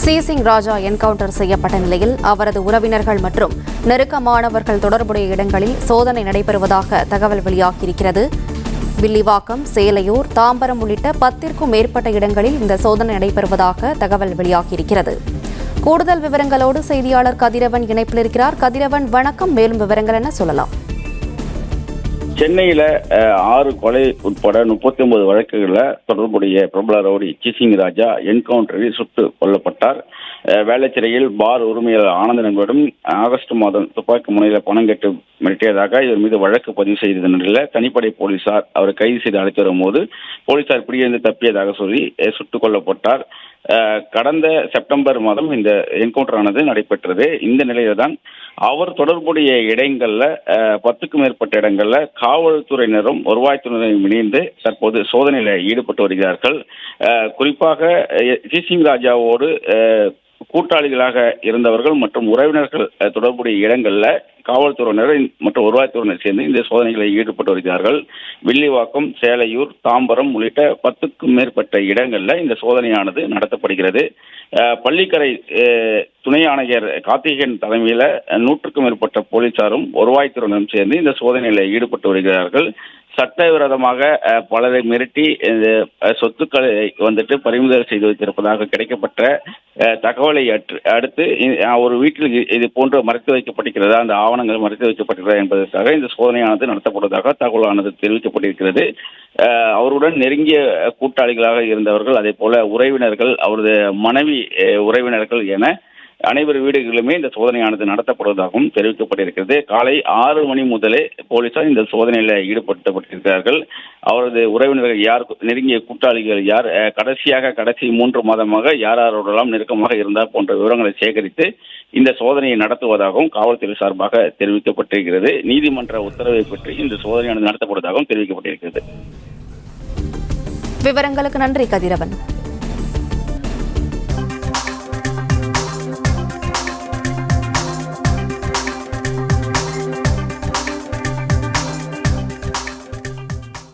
சீசிங் ராஜா encounter செய்யப்பட்ட நிலையில் அவரது உறவினர்கள் மற்றும் நெருக்கமானவர்கள் தொடர்புடைய இடங்களில் சோதனை நடைபெறுவதாக தகவல் வெளியாகியிருக்கிறது. வில்லிவாக்கம், சேலையூர், தாம்பரம் உள்ளிட்ட 10ற்கும் மேற்பட்ட இடங்களில் இந்த சோதனை நடைபெறுவதாக தகவல் வெளியாகியிருக்கிறது. கூடுதல் விவரங்களோடு செய்தியாளர் கதிரவன் இணைப்பில் இருக்கிறார். கதிரவன், வணக்கம். மேலும் விவரங்கள் என்ன சொல்லலாம்? சென்னையில 6 கொலை உட்பட 39 வழக்குகளில் தொடர்புடைய பிரபல ரவுடி சீசிங் ராஜா என்கவுண்டரில் சுட்டு கொல்லப்பட்டார். வேளச்சேரியில் பார் உரிமையாளர் ஆனந்தன் என்பவரும் ஆகஸ்ட் மாதம் துப்பாக்கி முனையில் பணம் கேட்டு மிரட்டியதாக இவர் மீது வழக்கு பதிவு செய்த நிலையில் தனிப்படை போலீசார் அவரை கைது செய்து அழைத்து வரும்போது போலீசார் பிடியிருந்து தப்பியதாக சொல்லி சுட்டுக் கொல்லப்பட்டார். கடந்த செப்டம்பர் மாதம் இந்த என்கவுண்டர் ஆனது நடைபெற்றது. இந்த நிலையில்தான் அவர் தொடர்புடைய இடங்கள்ல 10க்கும் மேற்பட்ட இடங்கள்ல காவல்துறையினரும் வருவாய்த்துறையினரும் இணைந்து தற்போது சோதனையில் ஈடுபட்டு வருகிறார்கள். குறிப்பாக சீசிங் ராஜாவோடு கூட்டாளிகளாக இருந்தவர்கள் மற்றும் உறவினர்கள் தொடர்புடைய இடங்கள்ல காவல்துறையினர் மற்றும் வருவாய்த்துறையினர் சேர்ந்து இந்த சோதனைகளில் ஈடுபட்டு வருகிறார்கள். வில்லிவாக்கம், சேலையூர், தாம்பரம் உள்ளிட்ட 10க்கும் மேற்பட்ட இடங்கள்ல இந்த சோதனையானது நடத்தப்படுகிறது. பள்ளிக்கரை துணை ஆணையர் கார்த்திகேயன் தலைமையில 100க்கும் மேற்பட்ட போலீசாரும் வருவாய்த்துறையினரும் சேர்ந்து இந்த சோதனையில் ஈடுபட்டு வருகிறார்கள். சட்டவிரோதமாக பலரை மிரட்டி சொத்துக்களை பறிமுதல் செய்து வைத்திருப்பதாக கிடைக்கப்பட்ட தகவலை அடுத்து ஒரு வீட்டில் இது போன்று மறைத்து வைக்கப்பட்டிருக்கிறதா, அந்த ஆவணங்கள் மறைத்து வைக்கப்பட்டிருக்கிறதா என்பதற்காக இந்த சோதனையானது நடத்தப்படுவதாக தகவலானது தெரிவிக்கப்பட்டிருக்கிறது. அவருடன் நெருங்கிய கூட்டாளிகளாக இருந்தவர்கள், அதே போல உறவினர்கள், அவரது மனைவி உறவினர்கள் என அனைவர் வீடுகளிலுமே இந்த சோதனையானது நடத்தப்படுவதாகவும் தெரிவிக்கப்பட்டிருக்கிறது. காலை 6 மணி முதலே போலீசார் இந்த சோதனையில் ஈடுபடுத்தப்பட்டிருக்கிறார்கள். அவரது உறவினர்கள் யார், நெருங்கிய கூட்டாளிகள் யார், கடைசி 3 மாதமாக யாரோடெல்லாம் நெருக்கமாக இருந்தார் போன்ற விவரங்களை சேகரித்து இந்த சோதனையை நடத்துவதாகவும் காவல்துறை சார்பாக தெரிவிக்கப்பட்டிருக்கிறது. நீதிமன்ற உத்தரவை பற்றி இந்த சோதனையானது நடத்தப்படுவதாகவும் தெரிவிக்கப்பட்டிருக்கிறது. விவரங்களுக்கு நன்றி கதிரவன்.